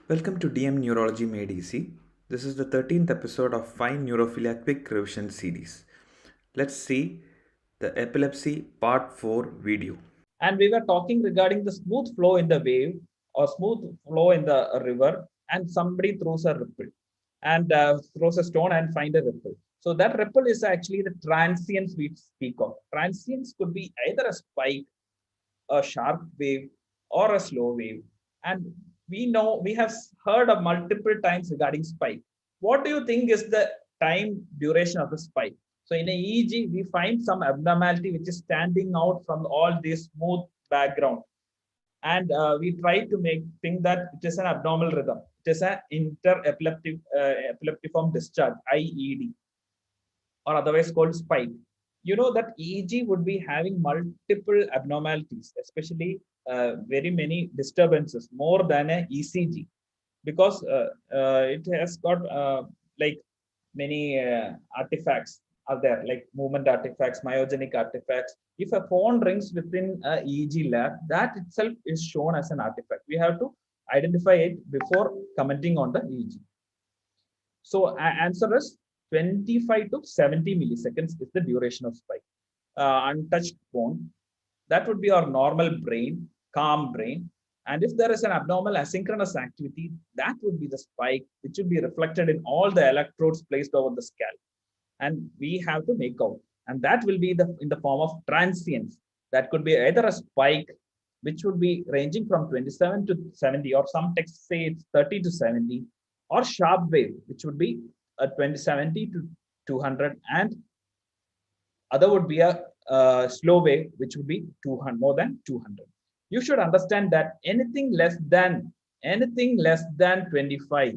Welcome to DM Neurology Made Easy. This is the 13th episode of 5 Neurophilia Quick Revision series. Let's see the Epilepsy Part 4 video. And we were talking regarding the smooth flow in the wave or smooth flow in the river, and somebody throws a ripple and throws a stone and find a ripple. So that ripple is actually the transience we speak of. Transience could be either a spike, a sharp wave, or a slow wave. And we have heard of multiple times regarding spike. What do you think is the time duration of the spike? So in a EEG, we find some abnormality which is standing out from all this smooth background. And we try to think that it is an abnormal rhythm. It is an epileptiform discharge, IED, or otherwise called spike. You know that EEG would be having multiple abnormalities, especially very many disturbances, more than a ECG, because it has got like many artifacts are there, like movement artifacts, myogenic artifacts. If a phone rings within a EEG lab, that itself is shown as an artifact. We have to identify it before commenting on the EEG. So answer is 25 to 70 milliseconds is the duration of spike. Untouched phone, that would be our normal brain, calm brain. And if there is an abnormal asynchronous activity, that would be the spike, which would be reflected in all the electrodes placed over the scalp. And we have to make out. And that will be in the form of transience. That could be either a spike, which would be ranging from 27 to 70, or some texts say it's 30 to 70, or sharp wave, which would be 2070 to 200, and other would be a slow wave, which would be 200, more than 200. You should understand that anything less than 25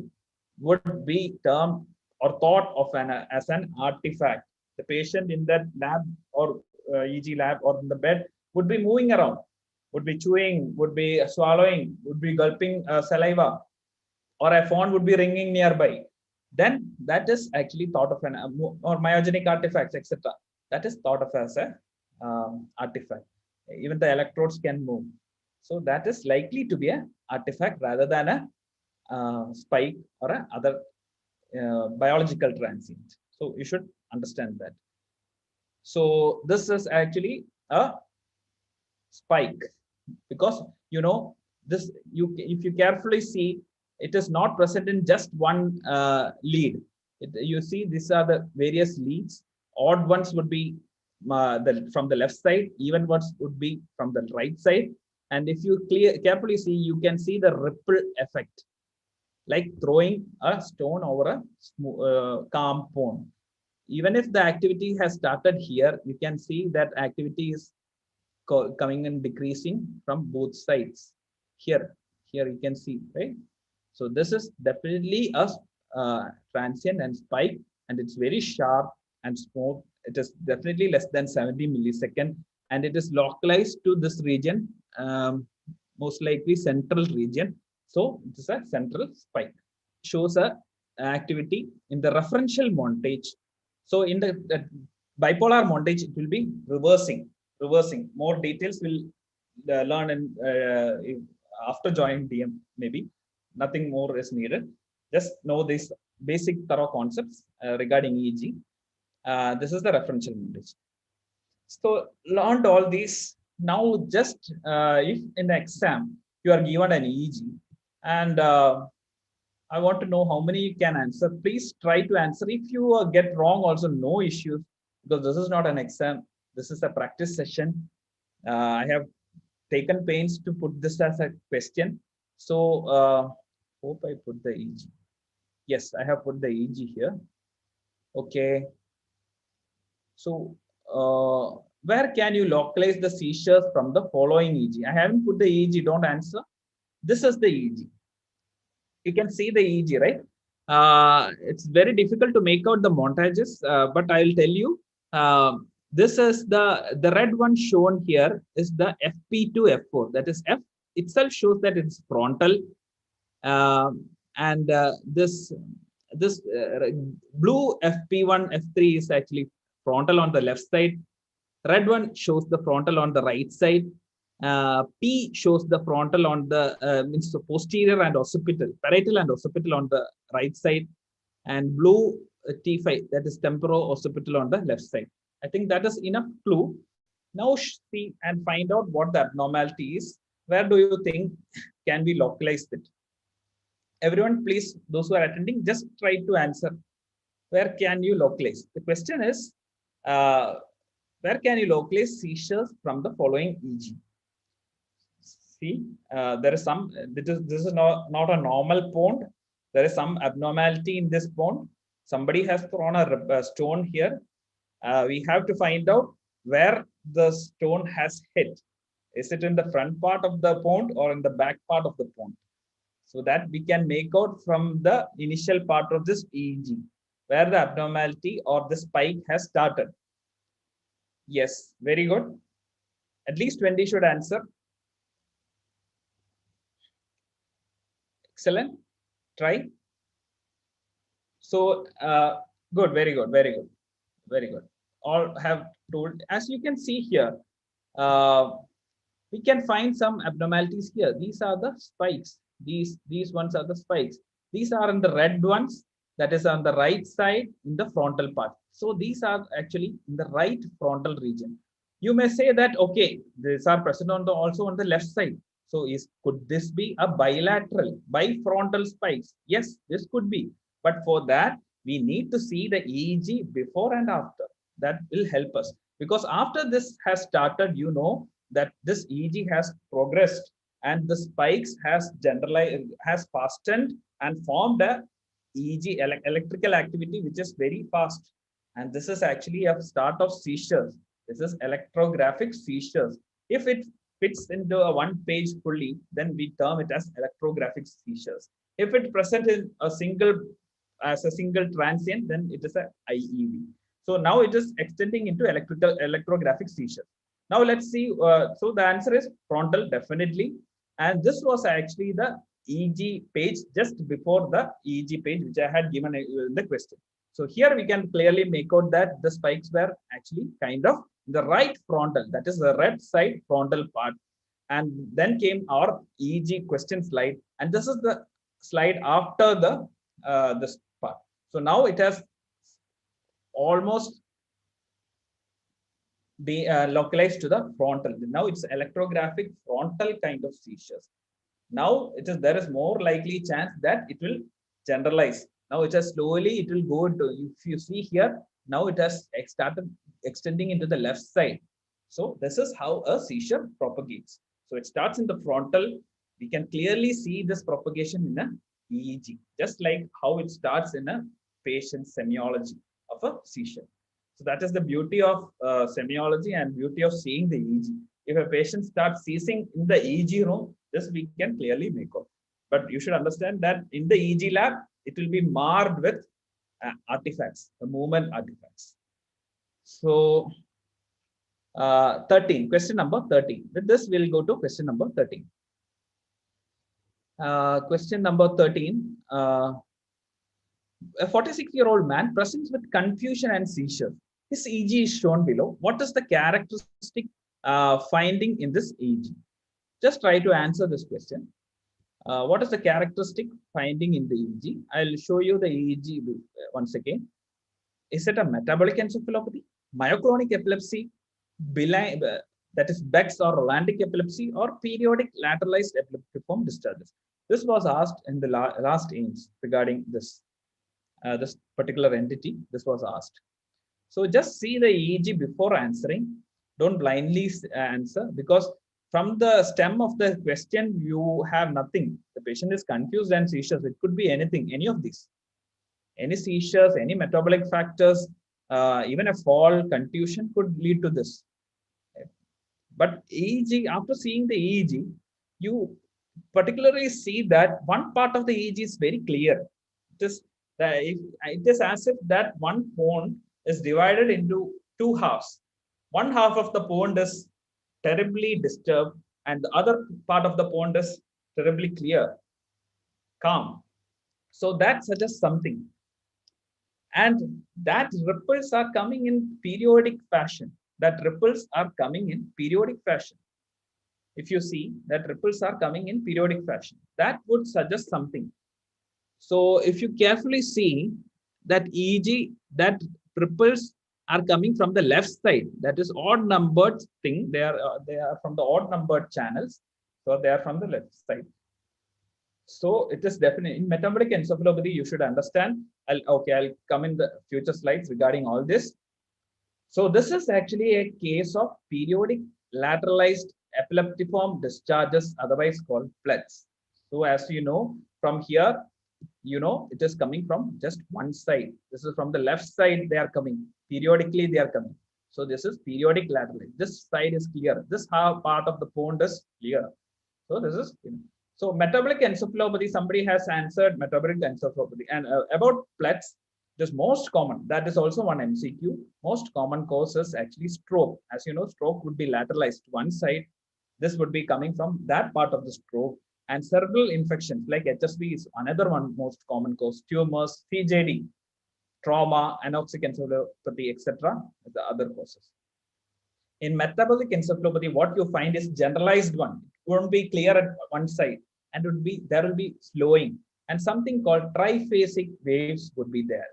would be termed or thought of as an artifact. The patient in that lab or EEG lab or in the bed would be moving around, would be chewing, would be swallowing, would be gulping saliva, or a phone would be ringing nearby. Then that is actually thought of an or myogenic artifacts, etc. That is thought of as a artifact. Even the electrodes can move. So that is likely to be an artifact rather than a spike or a other biological transient. So you should understand that. So this is actually a spike, because this, if you carefully see, it is not present in just one lead. You see, these are the various leads. Odd ones would be from the left side, even ones would be from the right side. And if you carefully see, you can see the ripple effect, like throwing a stone over a calm pond. Even if the activity has started here, you can see that activity is coming and decreasing from both sides. Here you can see, right? So this is definitely a transient and spike, and it's very sharp and smooth. It is definitely less than 70 millisecond, and it is localized to this region, most likely central region. So it is a central spike. Shows a activity in the referential montage. So in the bipolar montage, it will be reversing. More details will learn in after joining DM, maybe. Nothing more is needed. Just know these basic thorough concepts regarding EEG. This is the referential montage. So learned all these. Now just if in the exam you are given an EEG, and I want to know how many you can answer. Please try to answer. If you get wrong also, no issues, because this is not an exam. This is a practice session. I have taken pains to put this as a question. So hope I put the EEG. Yes, I have put the EEG here. Okay. So where can you localize the seizures from the following EEG? I haven't put the EEG, don't answer. This is the EEG. You can see the EEG, right? It's very difficult to make out the montages, but I'll tell you. This is the red one shown here is the FP2 F4. That is, F itself shows that it's frontal, and this blue FP1 F3 is actually frontal on the left side. Red one shows the frontal on the right side. P shows the frontal on the means the posterior and occipital, parietal and occipital on the right side, and blue T5, that is temporo-occipital on the left side. I think that is enough clue. Now see and find out what the abnormality is. Where do you think can we localize it? Everyone, please, those who are attending, just try to answer. Where can you localize? The question is, where can you localize seizures from the following EG? See, there is some, this is not a normal pond. There is some abnormality in this pond. Somebody has thrown a stone here. We have to find out where the stone has hit. Is it in the front part of the pond or in the back part of the pond? So that we can make out from the initial part of this EEG, where the abnormality or the spike has started. Yes, very good. At least 20 should answer. Excellent. Try. So good, very good, very good, very good. All have told. As you can see here, we can find some abnormalities here. These are the spikes. These ones are the spikes. These are in the red ones. That is on the right side in the frontal part. So these are actually in the right frontal region. You may say that, okay, these are present on the also on the left side. So could this be a bilateral, bifrontal spikes? Yes, this could be. But for that, we need to see the EEG before and after. That will help us. Because after this has started, you know that this EEG has progressed and the spikes has generalized, has fastened and formed a EEG electrical activity which is very fast. And this is actually a start of seizures. This is electrographic seizures. If it fits into a one page fully, then we term it as electrographic seizures. If it present in a single transient, then it is a IEV. So now it is extending into electrographic seizures. Now let's see. So the answer is frontal, definitely. And this was actually the EEG page just before the EEG page, which I had given in the question. So here we can clearly make out that the spikes were actually kind of the right frontal, that is the red side frontal part. And then came our EEG question slide. And this is the slide after the this part. So now it has almost be localized to the frontal. Now it's electrographic frontal kind of seizures. Now there is more likely chance that it will generalize. Now it has slowly, it will go into, if you see here, now it has started extending into the left side. So this is how a seizure propagates. So it starts in the frontal. We can clearly see this propagation in an EEG, just like how it starts in a patient semiology of a seizure. So that is the beauty of semiology and beauty of seeing the EEG. If a patient starts seizing in the EEG room, this we can clearly make out. But you should understand that in the EEG lab, it will be marred with artifacts, the movement artifacts. So 13, question number 13. With this, we'll go to question number 13. Question number 13. A 46-year-old man presents with confusion and seizures. His EEG is shown below. What is the characteristic finding in this EEG? Just try to answer this question. What is the characteristic finding in the EEG? I'll show you the EEG once again. Is it a metabolic encephalopathy, myoclonic epilepsy, that is Beck's or Rolandic epilepsy, or periodic lateralized epileptiform discharges? This was asked in the last aims regarding this, this particular entity. This was asked. So just see the EEG before answering. Don't blindly answer, because from the stem of the question, you have nothing. The patient is confused and seizures. It could be anything, any of these. Any seizures, any metabolic factors, even a fall, contusion could lead to this. But EEG, after seeing the EEG, you particularly see that one part of the EEG is very clear. It is as if that one pond is divided into two halves. One half of the pond is terribly disturbed, and the other part of the pond is terribly clear, calm. So that suggests something. And that ripples are coming in periodic fashion. That ripples are coming in periodic fashion. if you see that ripples are coming in periodic fashion, that would suggest something. So if you carefully see that EEG, that ripples are coming from the left side, that is odd numbered thing. They are from the odd numbered channels, so they are from the left side. So it is definitely in metabolic encephalopathy. You should understand. I'll come in the future slides regarding all this. So this is actually a case of periodic lateralized epileptiform discharges, otherwise called PLETs. So as you know, from here, it is coming from just one side. This is from the left side, they are coming. Periodically, they are coming. So this is periodic lateralized. This side is clear. This part of the pond is clear. So this is, so metabolic encephalopathy, somebody has answered metabolic encephalopathy. And about PLETs, it is most common. That is also one MCQ. Most common cause is actually stroke. As you know, stroke would be lateralized to one side. This would be coming from that part of the stroke. And cerebral infections like HSV is another one most common cause. Tumors, CJD, trauma, anoxic encephalopathy, etc. The other causes. In metabolic encephalopathy, what you find is generalized one. It won't be clear at one side, and there will be slowing, and something called triphasic waves would be there.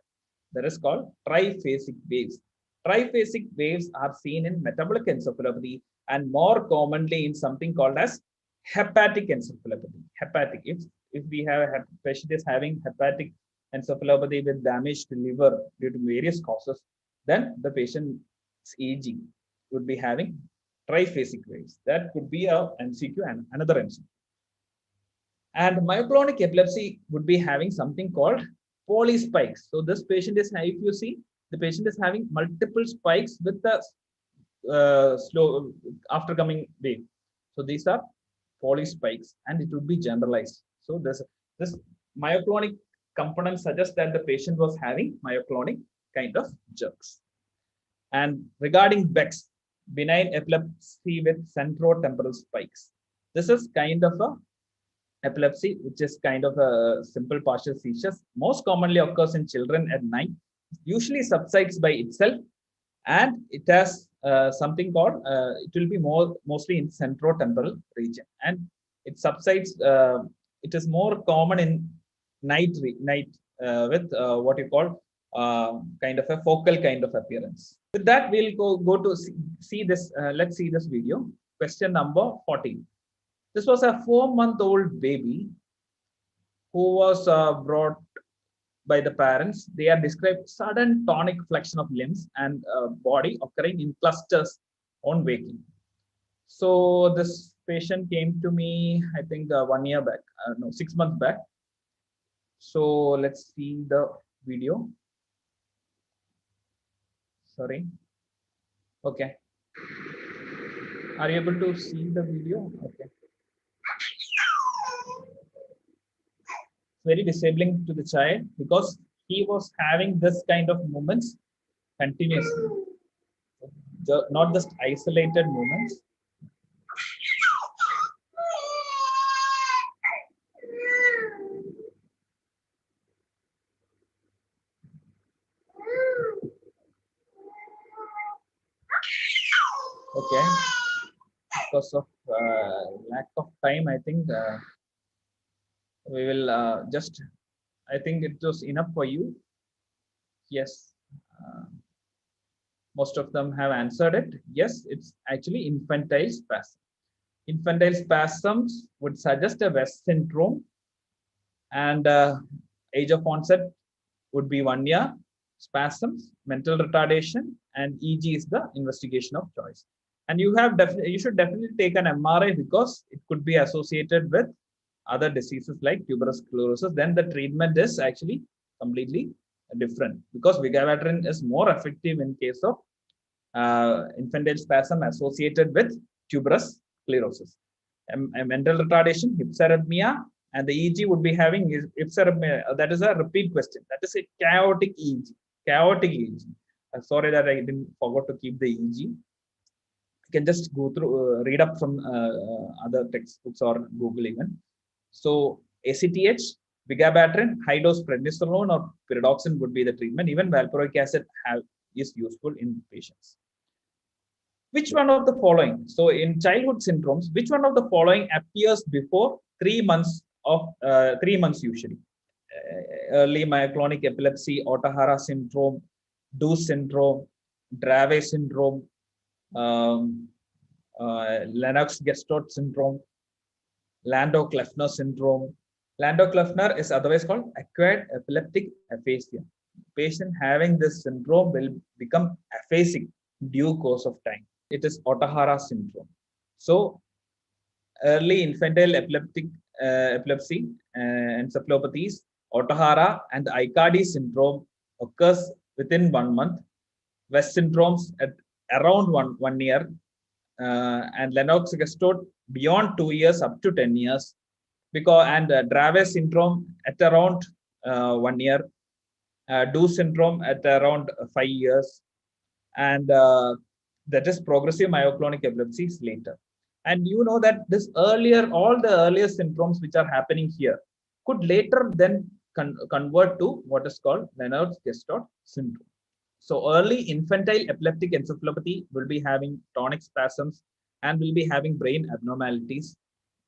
That is called triphasic waves. Triphasic waves are seen in metabolic encephalopathy and more commonly in something called as hepatic encephalopathy. Hepatic. If we have a patient is having hepatic encephalopathy with damage to liver due to various causes, then the patient's EEG would be having triphasic waves. That could be a MCQ and another MCQ. And myoclonic epilepsy would be having something called polyspikes. So this patient is, if you see, the patient is having multiple spikes with the slow aftercoming wave. So these are polyspikes, and it would be generalized. So this myoclonic component suggests that the patient was having myoclonic kind of jerks. And regarding Beck's, benign epilepsy with centrotemporal spikes. This is kind of a epilepsy, which is kind of a simple partial seizures. Most commonly occurs in children at night, usually subsides by itself, and it has something called, it will be mostly in centrotemporal region, and it subsides, it is more common in night with what you call kind of a focal kind of appearance. With that, we'll go to see this. Let's see this video. Question number 14. This was a 4-month-old baby who was brought by the parents. They are described sudden tonic flexion of limbs and body occurring in clusters on waking. So this patient came to me, I think 1 year back, 6 months back. So let's see the video. Sorry. Okay. Are you able to see the video? Okay. Very disabling to the child because he was having this kind of movements continuously, not just isolated movements. Okay, because of lack of time, I think we will just, I think it was enough for you. Yes, most of them have answered it. Yes, it's actually infantile spasm. Infantile spasms would suggest a West syndrome, and age of onset would be 1 year. Spasms, mental retardation, and EG is the investigation of choice. And you should definitely take an MRI because it could be associated with other diseases like tuberous sclerosis. Then the treatment is actually completely different because vigabatrin is more effective in case of infantile spasm associated with tuberous sclerosis. A mental retardation, hypsarrhythmia, and the EEG would be having hypsarrhythmia. That is a repeat question. That is a chaotic EEG. Chaotic EEG. Sorry that I didn't forgot to keep the EEG. You can just go through, read up from other textbooks or Google even. So ACTH, vigabatrin, high dose prednisolone or pyridoxine would be the treatment. Even valproic acid is useful in patients. Which one of the following? So in childhood syndromes, which one of the following appears before 3 months of 3 months usually? Early myoclonic epilepsy, Ohtahara syndrome, DO syndrome, Dravet syndrome, um, Lennox-Gastaut syndrome, Landau-Kleffner syndrome. Landau-Kleffner is otherwise called acquired epileptic aphasia. Patient having this syndrome will become aphasic due course of time. It is Ohtahara syndrome. So early infantile epilepsy, encephalopathies, Ohtahara and Aicardi syndrome occurs within 1 month. West syndromes at around one year, and Lennox-Gastaut beyond 2 years up to 10 years, because and Dravet syndrome at around 1 year, DO syndrome at around 5 years, and that is progressive myoclonic epilepsies later. And you know that this earlier, all the earlier syndromes which are happening here could later then convert to what is called Lennox-Gastaut syndrome. So early infantile epileptic encephalopathy will be having tonic spasms and will be having brain abnormalities.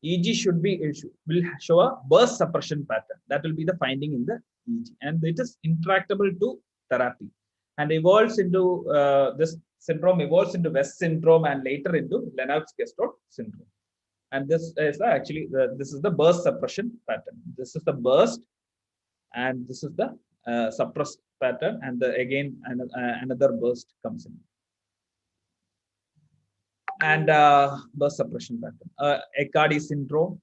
EG will show a burst suppression pattern. That will be the finding in the EG, and it is intractable to therapy, and evolves into this syndrome evolves into West syndrome and later into Lennox-Gastaut syndrome. And this is actually this is the burst suppression pattern. This is the burst, and this is the suppressed pattern, and again another burst comes in, and burst suppression pattern. Aicardi syndrome,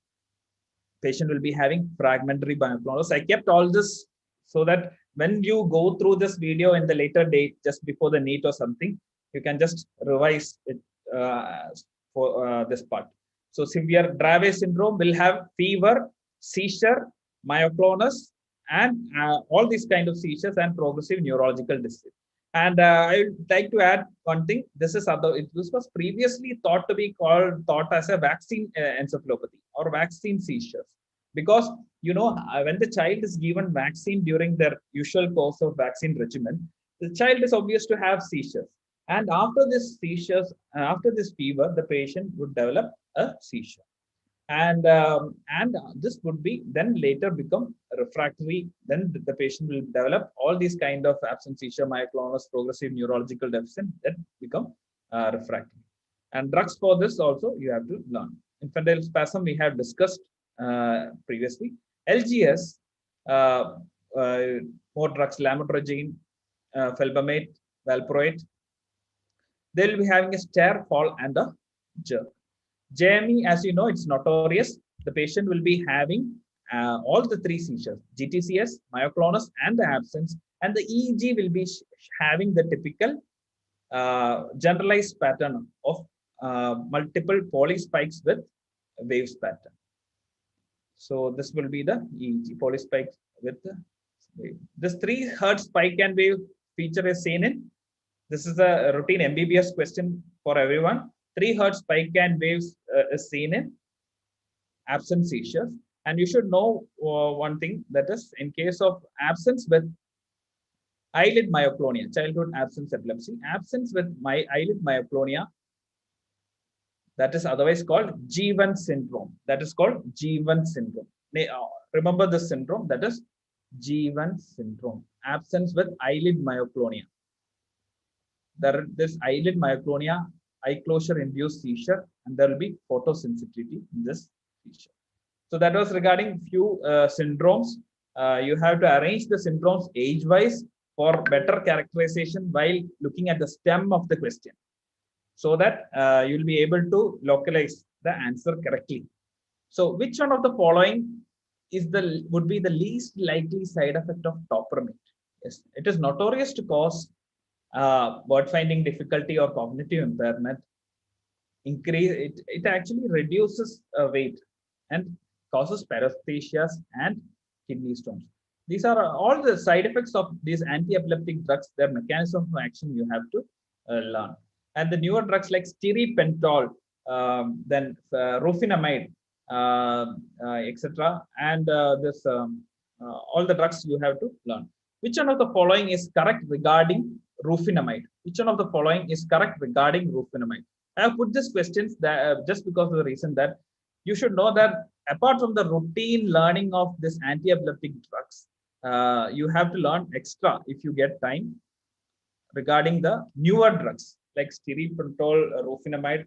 patient will be having fragmentary myoclonus. I kept all this so that when you go through this video in the later date, just before the Neet or something, you can just revise it for this part. So severe Dravet syndrome will have fever, seizure, myoclonus, and all these kind of seizures and progressive neurological disease. And I would like to add one thing. This was previously thought as a vaccine encephalopathy or vaccine seizures, because when the child is given vaccine during their usual course of vaccine regimen, the child is obvious to have seizures, and after this seizures, after this fever, the patient would develop a seizure, and this would be then later become refractory. Then the patient will develop all these kind of absence seizure, myoclonus, progressive neurological deficit that become refractory. And drugs for this also you have to learn. Infantile spasm we have discussed previously. LGS, more drugs, lamotrigine, felbamate, valproate. They will be having a stare, fall, and a jerk. JME, as you know, it's notorious. The patient will be having all the three seizures: GTCS, myoclonus, and the absence. And the EEG will be having the typical generalized pattern of multiple polyspikes with waves pattern. So this will be the EEG, polyspike with the wave. This 3 Hz spike and wave feature is seen in. This is a routine MBBS question for everyone. 3 Hz spike and waves is seen in absence seizures. And you should know one thing, that is, in case of absence with eyelid myoclonia, childhood absence epilepsy, absence with eyelid myoclonia, that is otherwise called G1 syndrome. That is called G1 syndrome. Remember this syndrome, that is G1 syndrome. Absence with eyelid myoclonia. This eyelid myoclonia, eye closure induced seizure, and there will be photosensitivity in this seizure. So that was regarding few syndromes. You have to arrange the syndromes age-wise for better characterization while looking at the stem of the question, so that you'll be able to localize the answer correctly. So which one of the following would be the least likely side effect of topiramate? Yes, it is notorious to cause word finding difficulty or cognitive impairment. It actually reduces weight and causes paresthesias and kidney stones. These are all the side effects of these anti-epileptic drugs. Their mechanism of action you have to learn. And the newer drugs like stiripentol, then rufinamide, etc., and all the drugs you have to learn. Which one of the following is correct regarding rufinamide. Which one of the following is correct regarding rufinamide? I have put these questions that, just because of the reason that you should know that apart from the routine learning of this anti-epileptic drugs, you have to learn extra if you get time regarding the newer drugs like stiripentol, rufinamide.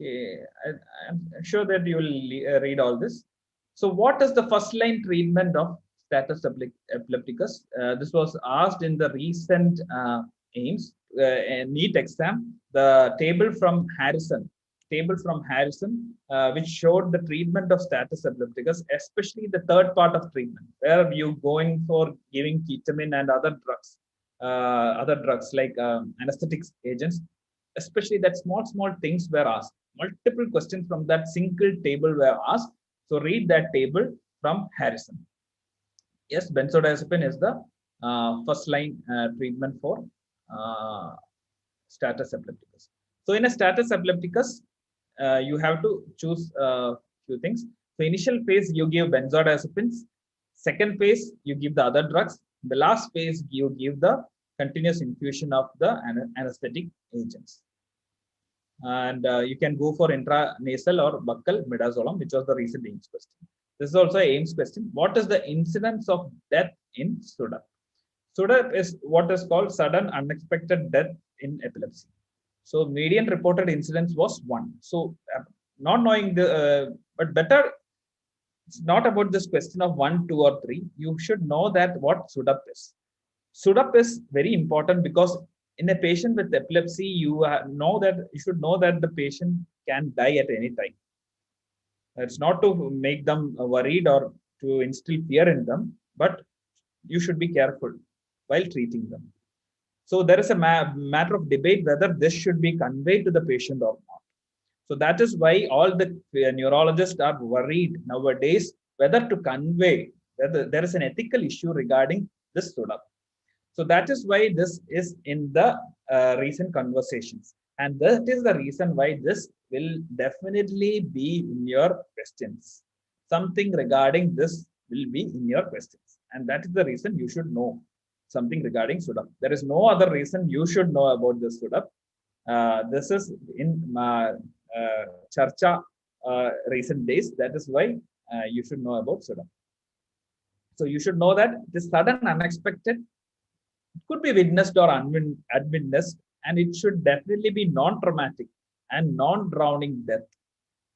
Okay, I'm sure that you will read all this. So, what is the first line treatment of status epilepticus? This was asked in the recent AIMS Neet exam. The table from Harrison, which showed the treatment of status epilepticus, especially the third part of treatment, where you going for giving ketamine and other drugs like anesthetics agents, especially that small things were asked. Multiple questions from that single table were asked. So read that table from Harrison. Yes, benzodiazepine is the first line treatment for status epilepticus. So in a status epilepticus, you have to choose a few things. So initial phase, you give benzodiazepines. Second phase, you give the other drugs. The last phase, you give the continuous infusion of the anesthetic agents. And you can go for intranasal or buccal midazolam, which was the recent AIMS question. This is also an AIMS question. What is the incidence of death in SUDEP? SUDEP is what is called sudden unexpected death in epilepsy. So median reported incidence was 1. So not knowing but better, it's not about this question of 1, 2, or 3. You should know that what SUDEP is. SUDEP is very important because in a patient with epilepsy, you should know that the patient can die at any time. It's not to make them worried or to instill fear in them, but you should be careful while treating them. So there is a matter of debate whether this should be conveyed to the patient or not. So that is why all the neurologists are worried nowadays whether to convey, whether there is an ethical issue regarding this SUDEP. So that is why this is in the recent conversations. And that is the reason why this will definitely be in your questions. Something regarding this will be in your questions. And that is the reason you should know something regarding SUDEP. There is no other reason you should know about this SUDEP. This is in Charcha recent days. That is why you should know about SUDEP. So you should know that this sudden unexpected could be witnessed or unwitnessed, and it should definitely be non-traumatic and non-drowning death.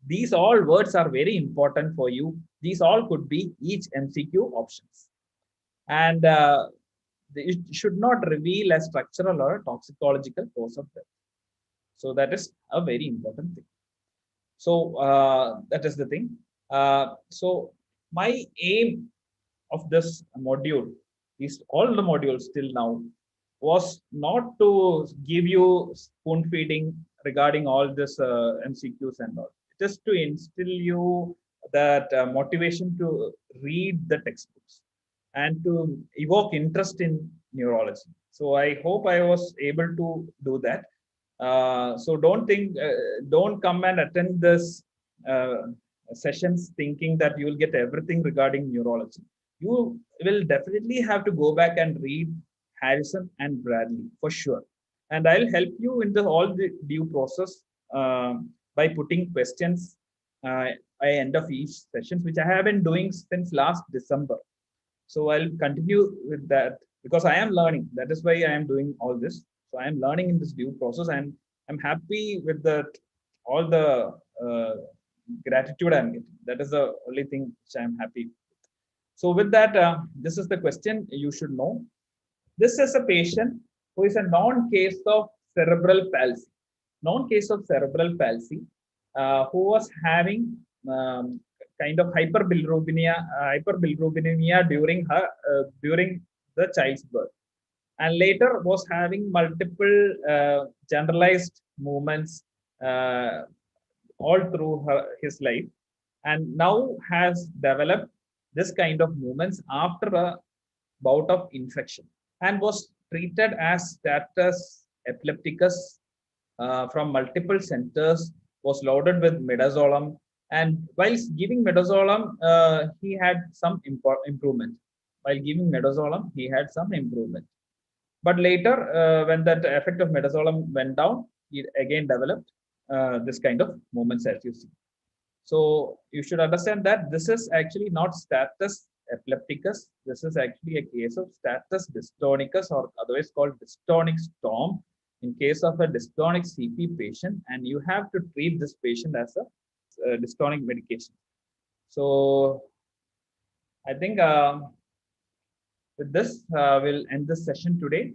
These all words are very important for you. These all could be each MCQ options. And it should not reveal a structural or a toxicological cause of death. So that is a very important thing. So that is the thing. So my aim of this module, all the modules till now, was not to give you spoon feeding regarding all this MCQs and all. It is to instill you that motivation to read the textbooks and to evoke interest in neurology. So I hope I was able to do that. So don't come and attend this sessions thinking that you will get everything regarding neurology. You will definitely have to go back and read Harrison and Bradley for sure. And I'll help you in all the due process by putting questions by end of each session, which I have been doing since last December. So I'll continue with that because I am learning. That is why I am doing all this. So I am learning in this due process, and I'm happy with all the gratitude I'm getting. That is the only thing which I'm happy with. So with that, this is the question you should know. This is a patient who is a known case of cerebral palsy. Known case of cerebral palsy, who was having kind of hyperbilirubinemia during the child's birth, and later was having multiple generalized movements all through his life, and now has developed this kind of movements after a bout of infection, and was treated as status epilepticus from multiple centers, was loaded with midazolam, and whilst giving midazolam, he had some improvement. While giving midazolam, he had some improvement. But later, when that effect of midazolam went down, it again developed this kind of movements as you see. So you should understand that this is actually not status epilepticus. This is actually a case of status dystonicus, or otherwise called dystonic storm, in case of a dystonic CP patient, and you have to treat this patient as a dystonic medication. So I think with this, we'll end this session today.